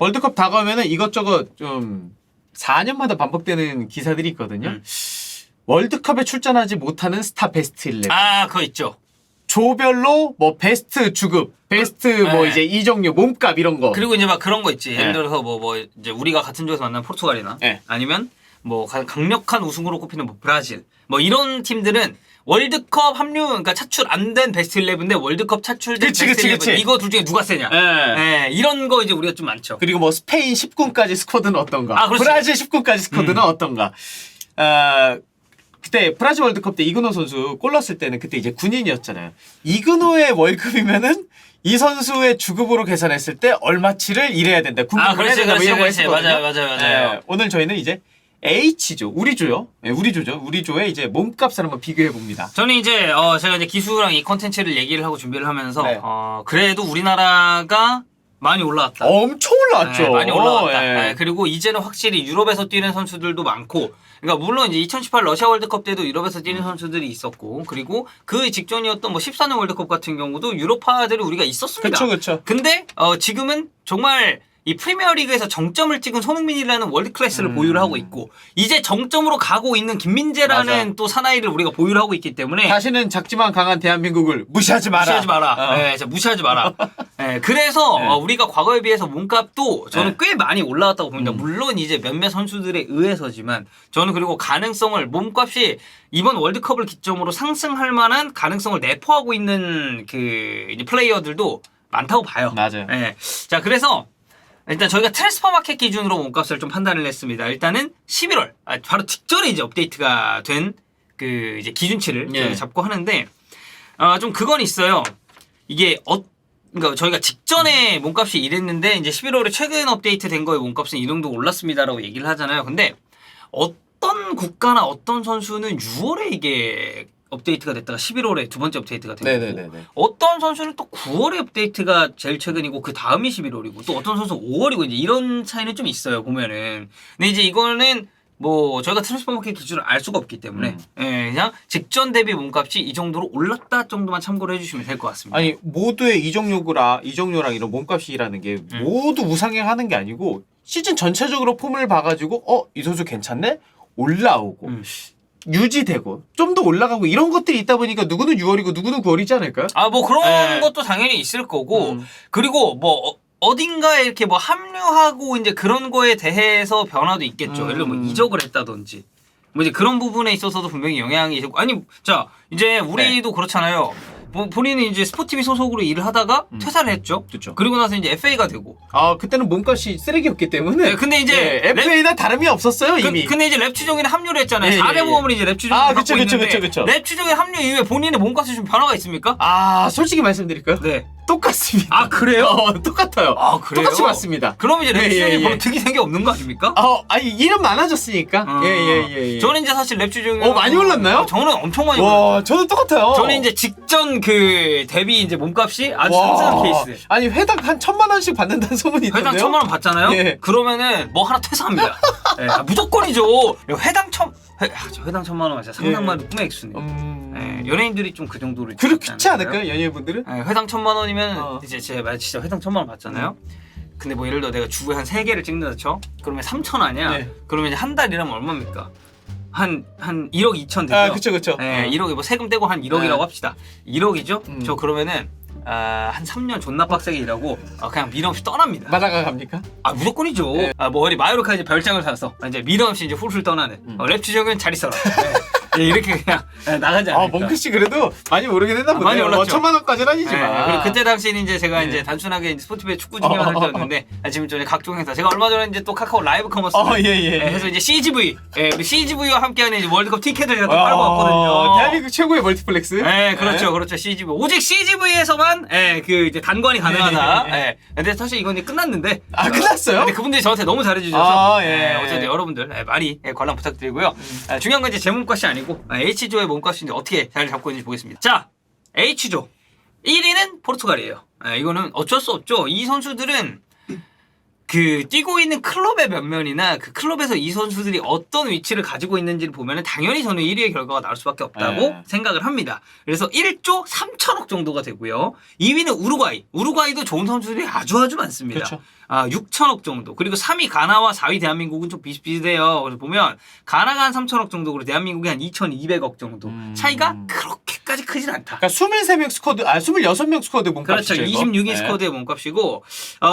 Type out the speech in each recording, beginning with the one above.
월드컵 다가오면은 이것저것 좀 4년마다 반복되는 기사들이 있거든요. 월드컵에 출전하지 못하는 스타 베스트 11. 아, 그거 있죠. 조별로 뭐 베스트 주급, 베스트 뭐 이제 이적료, 몸값 이런 거. 그리고 이제 막 그런 거 있지. 예를 들어서 뭐 이제 우리가 같은 조에서 만난 포르투갈이나 아니면 뭐 강력한 우승으로 꼽히는 뭐 브라질 뭐 이런 팀들은 월드컵 합류, 그러니까 차출 안 된 베스트 11인데 월드컵 차출된 베스트 11 이거 둘 중에 누가 세냐. 이런 거 이제 우리가 좀 많죠. 그리고 뭐 스페인 10군까지 스쿼드는 어떤가. 아, 브라질 10군까지 스쿼드는 어떤가. 그때 브라질 월드컵 때 이그노 선수 골 넣었을 때는 그때 이제 군인이었잖아요. 이그노의 월급이면은 이 선수의 주급으로 계산했을 때 얼마치를 일해야 된다. 그렇지. 맞아요. 오늘 저희는 이제 H조, 우리 조요. 우리 조죠. 우리 조의 이제 몸값을 한번 비교해 봅니다. 저는 이제 제가 이제 기수랑 이 컨텐츠를 얘기를 하고 준비를 하면서 그래도 우리나라가 많이 올라왔다. 엄청 올라왔죠. 많이 올라왔다. 그리고 이제는 확실히 유럽에서 뛰는 선수들도 많고, 그러니까 물론 이제 2018 러시아 월드컵 때도 유럽에서 뛰는 선수들이 있었고, 그리고 그 직전이었던 뭐 14년 월드컵 같은 경우도 유로파들이 우리가 있었습니다. 그렇죠. 근데 지금은 정말 이 프리미어리그에서 정점을 찍은 손흥민이라는 월드 클래스를 보유를 하고 있고, 이제 정점으로 가고 있는 김민재라는 또 사나이를 우리가 보유를 하고 있기 때문에 다시는 작지만 강한 대한민국을 무시하지 마라. 무시하지 마라. 그래서 우리가 과거에 비해서 몸값도 저는 꽤 많이 올라왔다고 봅니다. 물론 이제 몇몇 선수들에 의해서지만 저는 그리고 가능성을 몸값이 이번 월드컵을 기점으로 상승할 만한 가능성을 내포하고 있는 그 이제 플레이어들도 많다고 봐요. 맞아요. 자, 그래서 일단 저희가 트랜스퍼 마켓 기준으로 몸값을 좀 판단을 했습니다. 일단은 11월 바로 직전에 이제 업데이트가 된 그 이제 기준치를 저희가 잡고 하는데 좀 그건 있어요. 이게 그러니까 저희가 직전에 몸값이 이랬는데 이제 11월에 최근 업데이트 된 거에 몸값은 이 정도 올랐습니다라고 얘기를 하잖아요. 근데 어떤 국가나 어떤 선수는 6월에 이게 업데이트가 됐다가 11월에 두 번째 업데이트가 되고 어떤 선수는 또 9월에 업데이트가 제일 최근이고 그 다음이 11월이고 또 어떤 선수는 5월이고 이제 이런 차이는 좀 있어요 보면은. 근데 이제 이거는 뭐 저희가 트랜스퍼마켓 기준을 알 수가 없기 때문에 그냥 직전 대비 몸값이 이 정도로 올랐다 정도만 참고를 해주시면 될 것 같습니다. 아니 모두의 이적료랑 이런 몸값이라는 게 모두 우상향하는 게 아니고 시즌 전체적으로 폼을 봐가지고 이 선수 괜찮네? 올라오고 유지되고 좀 더 올라가고 이런 것들이 있다 보니까 누구는 6월이고 누구는 9월이지 않을까요? 뭐 그런 것도 당연히 있을 거고 그리고 뭐 어딘가에 이렇게 뭐 합류하고 이제 그런 거에 대해서 변화도 있겠죠. 예를 들어 뭐 이적을 했다든지 뭐 이제 그런 부분에 있어서도 분명히 영향이 있고 아니 자 이제 우리도 그렇잖아요. 본인은 이제 스포티비 소속으로 일을 하다가 퇴사를 했죠. 그렇죠. 그리고 나서 이제 FA가 되고. 그때는 몸값이 쓰레기였기 때문에. 근데 이제 FA나 다름이 없었어요 이미. 근데 이제 랩 추종에는 합류를 했잖아요. 4대 보험을 이제 랩 추종에 갖고 있는데. 그쵸. 랩 추종에 합류 이후에 본인의 몸값에 좀 변화가 있습니까? 솔직히 말씀드릴까요? 네. 똑같습니다. 그래요? 똑같아요. 그래요? 똑같이 맞습니다. 그럼 이제 랩 추종이 별로 득이 된 게 없는 거 아닙니까? 아니 이름 많아졌으니까. 예. 저는 이제 사실 랩 추종이 많이 올랐나요? 저는 엄청 많이 올랐죠. 저는 똑같아요. 저는 이제 직전 그 대비 이제 몸값이 아주 상승한 케이스. 아니 회당 한 1,000만 원씩 받는다는 소문이 있던데요. 회당 1,000만 원 받잖아요. 그러면은 뭐 하나 퇴사합니다. 무조건이죠. 회당 1,000만 원 진짜 상상만 꿈의 액수네요. 연예인들이 좀 그 정도로 그렇지 않을까요? 연예인분들은? 회당 1,000만 원이면 이제 제가 진짜 회당 1,000만 원 받잖아요. 근데 뭐 예를 들어 내가 주에 한 3개를 찍는다 쳐? 그러면 3,000 아니야? 그러면 이제 한 달이라면 얼마입니까? 한 1억 2천 되죠? 그쵸. 1억에 뭐 세금 떼고 한 1억이라고 합시다. 1억이죠? 저 그러면은 한 3년 존나 빡세게 일하고 그냥 미련 없이 떠납니다. 마다가 갑니까? 무조건이죠. 뭐 어디 마요르카 이제 별장을 사서 이제 미련 없이 이제 훌훌 떠나는 랩 추적은 잘 있어라. 이렇게 그냥 나가지 않을까. 멍크 씨 그래도 많이 오르긴 했나 보네요. 많이 올랐죠. 1,000만 원까지는 아니지만. 그리고 그때 당시에는 이제 제가 이제 단순하게 이제 스포티비의 축구 중계만 할 때였는데 지금 좀 각종 행사 제가 얼마 전에 이제 또 카카오 라이브 커머스 해서 이제 CGV 우리 CGV와 함께하는 이제 월드컵 티켓을 제가 또 팔고 왔거든요. 대한민국 최고의 멀티플렉스. 그렇죠. CGV 오직 CGV에서만 그 이제 단관이 가능하다. 근데 사실 이건 이제 끝났는데. 끝났어요? 근데 그분들이 저한테 너무 잘해주셔서 어쨌든 여러분들 많이 관람 부탁드리고요. 중요한 건 이제 제 몸값이 아니고 H조의 몸값이 이제 어떻게 잘 잡고 있는지 보겠습니다. 자, H조 1위는 포르투갈이에요. 이거는 어쩔 수 없죠. 이 선수들은 그 뛰고 있는 클럽의 면면이나 그 클럽에서 이 선수들이 어떤 위치를 가지고 있는지를 보면은 당연히 저는 1위의 결과가 나올 수밖에 없다고 생각을 합니다. 그래서 1조 3천억 정도가 되고요. 2위는 우루과이. 우루과이도 좋은 선수들이 아주 많습니다. 그렇죠. 6천억 정도. 그리고 3위 가나와 4위 대한민국은 좀 비슷비슷해요. 그래서 보면 가나가 한 3천억 정도, 그리고 대한민국이 한 2,200억 정도. 차이가 그렇게까지 크진 않다. 그러니까 23명 스쿼드, 26명 스쿼드 몸값이죠. 그렇죠. 26인 스쿼드의 몸값이고,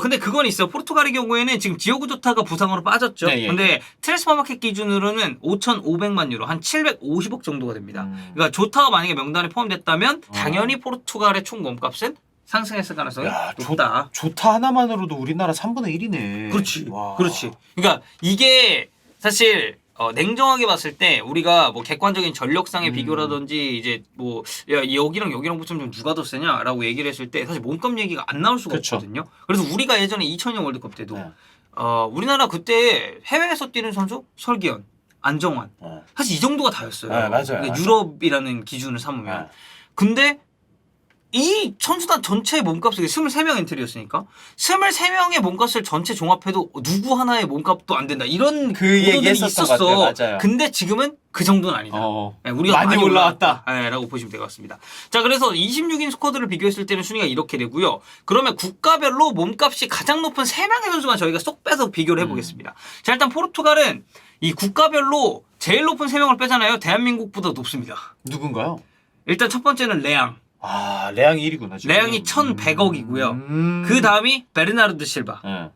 근데 그건 있어. 포르투갈의 경우에는 지금 디오고 조타가 부상으로 빠졌죠. 네, 예. 근데 트랜스퍼마켓 기준으로는 5,500만 유로, 한 750억 정도가 됩니다. 그러니까 조타가 만약에 명단에 포함됐다면 당연히 포르투갈의 총 몸값은 상승했을 가능성이 높다. 조타 하나만으로도 우리나라 3분의 1이네. 그렇지. 와. 그렇지. 그러니까 이게 사실 냉정하게 봤을 때 우리가 뭐 객관적인 전력상의 비교라든지 이제 뭐 야, 여기랑 여기랑 붙으면 좀 누가 더 세냐라고 얘기를 했을 때 사실 몸값 얘기가 안 나올 수가 그쵸. 없거든요. 그래서 우리가 예전에 2000년 월드컵 때도 네. 우리나라 그때 해외에서 뛰는 선수 설기현, 안정환 사실 이 정도가 다였어요. 네, 맞아요. 그러니까 맞아요. 유럽이라는 기준을 삼으면. 네. 근데 이 선수단 전체의 몸값이 23명 엔트리였으니까 23명의 몸값을 전체 종합해도 누구 하나의 몸값도 안 된다. 이런 그 보도들이 얘기했었던 것 있었어. 같아요. 맞아요. 근데 지금은 그 정도는 아니다. 네, 우리가 많이 올라왔다. 라고 보시면 될 것 같습니다. 자, 그래서 26인 스쿼드를 비교했을 때는 순위가 이렇게 되고요. 그러면 국가별로 몸값이 가장 높은 3명의 선수만 저희가 쏙 빼서 비교를 해보겠습니다. 자, 일단 포르투갈은 이 국가별로 제일 높은 3명을 빼잖아요. 대한민국보다 높습니다. 누군가요? 일단 첫 번째는 레앙. 레앙이 1위구나. 지금. 레앙이 1,100억이고요. 그 다음이 베르나르드 실바. 네.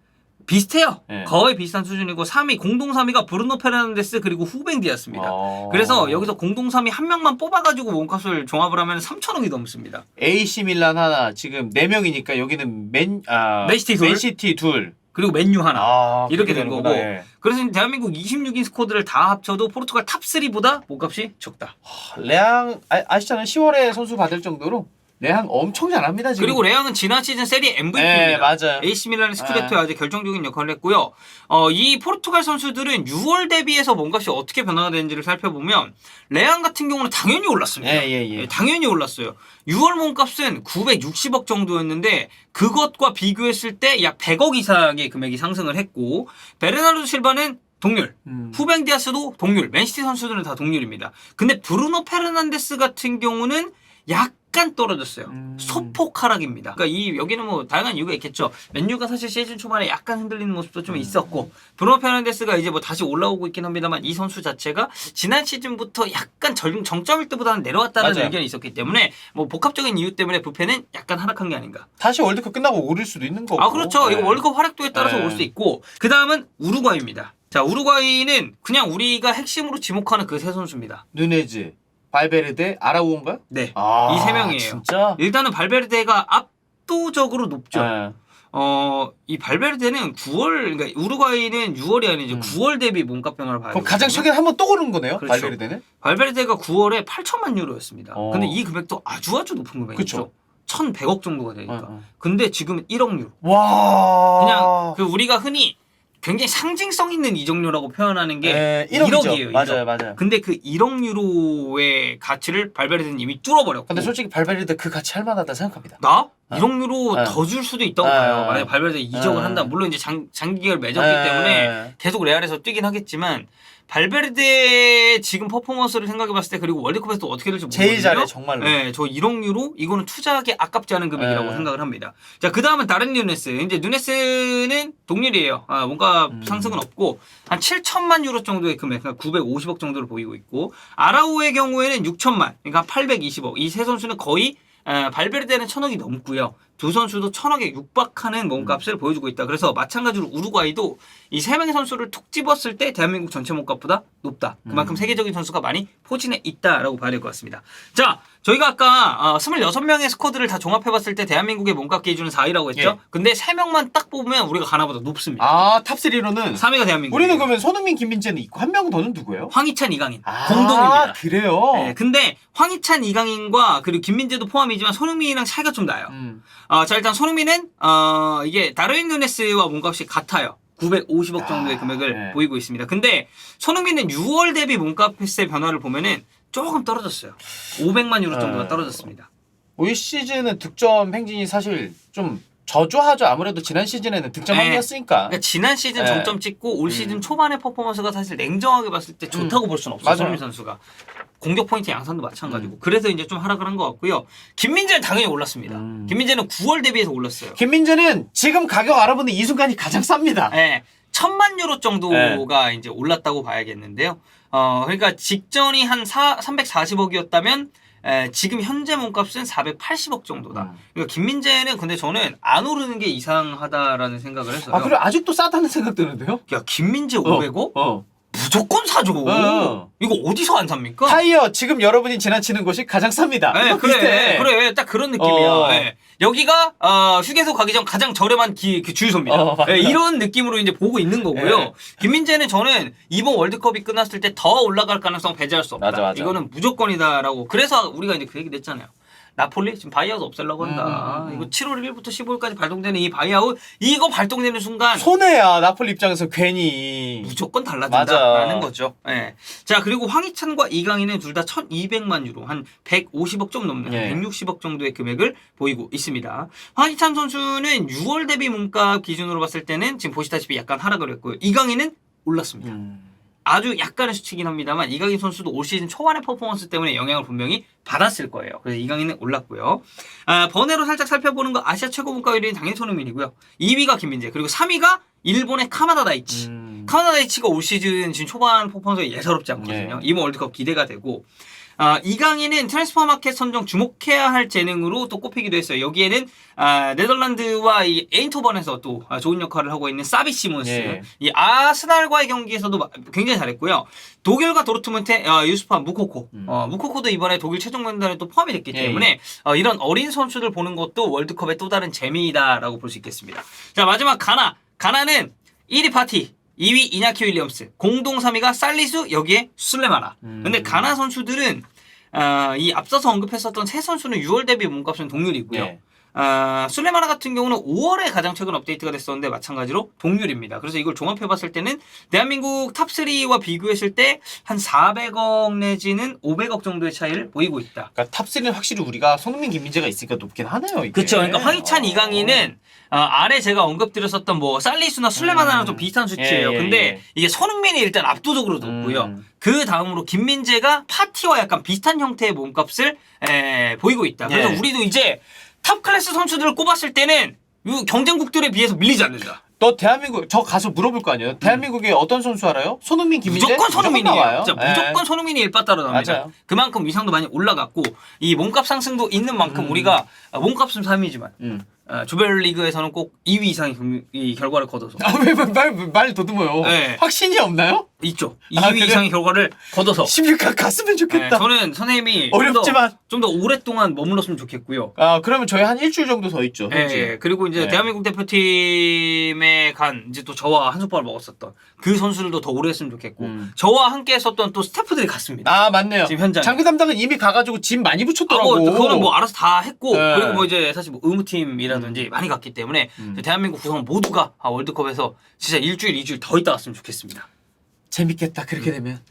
비슷해요. 네. 거의 비슷한 수준이고 3위 공동 3위가 브루노 페르난데스 그리고 후벤 디아스입니다. 그래서 여기서 공동 3위 한 명만 뽑아가지고 몸값을 종합을 하면 3천억이 넘습니다. AC 밀란 하나, 지금 4명이니까 여기는 맨시티 둘. 그리고 맨유 하나. 이렇게 된 거고. 예. 그래서 대한민국 26인 스쿼드를 다 합쳐도 포르투갈 탑3보다 몸값이 적다. 레앙 아시잖아요. 10월에 선수 받을 정도로 레앙 엄청 잘합니다 지금. 그리고 레앙은 지난 시즌 세리 MVP입니다. 네, 맞아요. AC 밀란의 스쿠데토에 아주 결정적인 역할을 했고요. 이 포르투갈 선수들은 6월 대비해서 몸값이 어떻게 변화가 되는지를 살펴보면 레앙 같은 경우는 당연히 올랐습니다. 예. 당연히 올랐어요. 6월 몸값은 960억 정도였는데 그것과 비교했을 때 약 100억 이상의 금액이 상승을 했고 베르나르도 실바는 동률, 후벤 디아스도 동률, 맨시티 선수들은 다 동률입니다. 근데 브루노 페르난데스 같은 경우는 약간 떨어졌어요. 소폭 하락입니다. 그러니까 여기는 뭐 다양한 이유가 있겠죠. 맨유가 사실 시즌 초반에 약간 흔들리는 모습도 좀 있었고 브루노 페르난데스가 이제 뭐 다시 올라오고 있긴 합니다만 이 선수 자체가 지난 시즌부터 약간 정점일 때보다는 내려왔다는 맞아요. 의견이 있었기 때문에 뭐 복합적인 이유 때문에 부패는 약간 하락한 게 아닌가. 다시 월드컵 끝나고 오를 수도 있는 거고. 그렇죠. 네. 이거 월드컵 활약도에 따라서 네. 올 수 있고 그 다음은 우루과이입니다. 자, 우루과이는 그냥 우리가 핵심으로 지목하는 그 세 선수입니다. 누네즈, 발베르데, 아라우온가요? 네, 아, 이 세 명이에요. 진짜? 일단은 발베르데가 압도적으로 높죠. 네. 이 발베르데는 9월, 그러니까 우루과이는 6월이 아니죠. 9월 대비 몸값 변화를 봐야 그럼 돼요. 가장 최근에 한번 또 오른 거네요. 그렇죠. 발베르데는? 발베르데가 9월에 8천만 유로였습니다. 근데 이 금액도 아주 높은 금액이죠. 그쵸. 1,100억 정도가 되니까. 근데 지금은 1억 유로. 와. 그냥 그 우리가 흔히 굉장히 상징성 있는 이적료라고 표현하는 게 1억이에요. 맞아요. 근데 그 1억 유로의 가치를 발베르데는 이미 뚫어버렸고. 근데 솔직히 발베르데 그 가치 할 만하다 생각합니다. 나? 1억 유로 더 줄 수도 있다고 봐요. 만약에 발베르데 이적을 한다. 물론 이제 장기 계약을 맺었기 때문에 계속 레알에서 뛰긴 하겠지만 발베르데 지금 퍼포먼스를 생각해봤을 때 그리고 월드컵에서 또 어떻게 될지 모르거든요. 제일 잘해 정말로. 네, 저 1억 유로 이거는 투자하기 아깝지 않은 금액이라고 생각을 합니다. 자, 그 다음은 다른 누네스. 이제 누네스는 동률이에요. 뭔가 상승은 없고 한 7천만 유로 정도의 금액, 그러니까 950억 정도를 보이고 있고 아라우의 경우에는 6천만, 그러니까 820억. 이 세 선수는 거의 발베르데는 1,000억이 넘고요. 두 선수도 1,000억에 육박하는 몸값을 보여주고 있다. 그래서 마찬가지로 우루과이도 이 세 명의 선수를 툭 집었을 때 대한민국 전체 몸값보다 높다. 그만큼 세계적인 선수가 많이 포진해 있다라고 봐야 될 것 같습니다. 자, 저희가 아까 26명의 스쿼드를 다 종합해봤을 때 대한민국의 몸값 기준은 4위라고 했죠. 예. 근데 3명만 딱 뽑으면 우리가 가나보다 높습니다. 탑3로는 3위가 대한민국. 우리는 그러면 손흥민, 김민재는 있고 한 명은 더는 누구예요? 황희찬, 이강인 공동입니다. 그래요? 네, 근데 황희찬, 이강인과 그리고 김민재도 포함이지만 손흥민이랑 차이가 좀 나요. 자, 일단 손흥민은 이게 다르윈 누네스와 몸값이 같아요. 950억 정도의 금액을 보이고 있습니다. 근데 손흥민은 6월 대비 몸값의 변화를 보면은 조금 떨어졌어요. 500만 유로 정도가 떨어졌습니다. 올 시즌은 득점 행진이 사실 좀 저조하죠. 아무래도 지난 시즌에는 득점왕이었으니까. 그러니까 지난 시즌 네. 정점 찍고 올 시즌 초반의 퍼포먼스가 사실 냉정하게 봤을 때 좋다고 볼 수는 없어요. 맞아요. 손흥민 선수가. 공격 포인트 양산도 마찬가지고. 그래서 이제 좀 하락을 한 것 같고요. 김민재는 당연히 올랐습니다. 김민재는 9월 대비해서 올랐어요. 김민재는 지금 가격 알아보는 이 순간이 가장 쌉니다. 네. 1000만 유로 정도가 이제 올랐다고 봐야겠는데요. 그러니까 직전이 한 340억이었다면 지금 현재 몸값은 480억 정도다. 그러니까 김민재는 근데 저는 안 오르는 게 이상하다라는 생각을 했어요. 아, 그래 아직도 싸다는 생각 드는데요? 야, 김민재 500억? 무조건 사줘. 어. 이거 어디서 안 삽니까? 타이어 지금 여러분이 지나치는 곳이 가장 쌉니다. 네, 이거 비슷해. 그래, 딱 그런 느낌이야. 네. 여기가 휴게소 가기 전 가장 저렴한 그 주유소입니다. 네, 이런 느낌으로 이제 보고 있는 거고요. 네. 김민재는 저는 이번 월드컵이 끝났을 때 더 올라갈 가능성 배제할 수 없다. 맞아. 이거는 무조건이다라고. 그래서 우리가 이제 그 얘기 냈잖아요. 나폴리 지금 바이아웃 없애려고 한다. 이거 7월 1일부터 15일까지 발동되는 이 바이아웃 이거 발동되는 순간 손해야 나폴리 입장에서 괜히. 무조건 달라진다라는 맞아. 거죠. 예. 자, 그리고 황희찬과 이강인은 둘 다 1,200만 유로, 한 150억 좀 넘는 예. 160억 정도의 금액을 보이고 있습니다. 황희찬 선수는 6월 대비 몸값 기준으로 봤을 때는 지금 보시다시피 약간 하락을 했고요. 이강인은 올랐습니다. 아주 약간의 수치긴 합니다만 이강인 선수도 올 시즌 초반의 퍼포먼스 때문에 영향을 분명히 받았을 거예요. 그래서 이강인은 올랐고요. 번외로 살짝 살펴보는 거 아시아 최고 몸값 1위는 당연히 손흥민이고요. 2위가 김민재, 그리고 3위가 일본의 카마다 다이치. 카마다 다이치가 올 시즌 지금 초반 퍼포먼스가 예사롭지 않거든요. 이번 월드컵 기대가 되고 이강인은 트랜스퍼마켓 선정 주목해야 할 재능으로 또 꼽히기도 했어요. 여기에는 네덜란드와 이 에인토번에서 또 좋은 역할을 하고 있는 사비 시몬스, 예. 이 아스날과의 경기에서도 굉장히 잘했고요. 독일과 도르트문트의 유스파 무코코, 무코코도 이번에 독일 최종 명단에 또 포함이 됐기 때문에 이런 어린 선수들 보는 것도 월드컵의 또 다른 재미이다라고 볼 수 있겠습니다. 자, 마지막 가나는 1위 파티, 2위 이냐키 윌리엄스, 공동 3위가 살리수, 여기에 술레마라. 근데 가나 선수들은 이 앞서서 언급했었던 세 선수는 6월 대비 몸값은 동률이고요. 예. 술레마라 같은 경우는 5월에 가장 최근 업데이트가 됐었는데 마찬가지로 동률입니다. 그래서 이걸 종합해봤을 때는 대한민국 탑3와 비교했을 때 한 400억 내지는 500억 정도의 차이를 보이고 있다. 그러니까 탑3는 확실히 우리가 손흥민, 김민재가 있으니까 높긴 하네요. 이게. 그렇죠. 그러니까 황희찬, 이강인은 아래 제가 언급드렸었던 뭐 살리수나 술레마나랑 좀 비슷한 수치예요. 근데 이게 손흥민이 일단 압도적으로 높고요. 그 다음으로 김민재가 파티와 약간 비슷한 형태의 몸값을 보이고 있다. 그래서 우리도 이제 탑 클래스 선수들을 꼽았을 때는 이 경쟁국들에 비해서 밀리지 않는다. 너 대한민국 저 가서 물어볼 거 아니에요? 대한민국에 어떤 선수 알아요? 손흥민, 김민재? 무조건 손흥민이에요. 나와요. 진짜 무조건 손흥민이 일바 따라갑니다. 맞아요. 그만큼 위상도 많이 올라갔고 이 몸값 상승도 있는 만큼 우리가 몸값은 3위지만 조별리그에서는 꼭 2위 이상의 이 결과를 거둬서 말 더듬어요. 네. 확신이 없나요? 있죠. 아, 2위 그래요? 이상의 결과를 거둬서 16강 갔으면 좋겠다. 저는 선생님이 어렵지만 좀 더 오랫동안 머물렀으면 좋겠고요. 그러면 저희 한 일주일 정도 더 있죠. 그리고 이제 대한민국 대표팀에 간 이제 또 저와 한솥밥을 먹었었던 그 선수들도 더 오래 했으면 좋겠고 저와 함께 했었던 또 스태프들이 갔습니다. 아, 맞네요. 지금 현장에. 장비 담당은 이미 가가지고 짐 많이 붙였더라고. 그거는 뭐 알아서 다 했고 네. 그리고 뭐 이제 사실 뭐 의무팀이라든지 많이 갔기 때문에 대한민국 구성 모두가 월드컵에서 진짜 일주일, 2주일 더 있다 왔으면 좋겠습니다. 재밌겠다 그렇게 되면.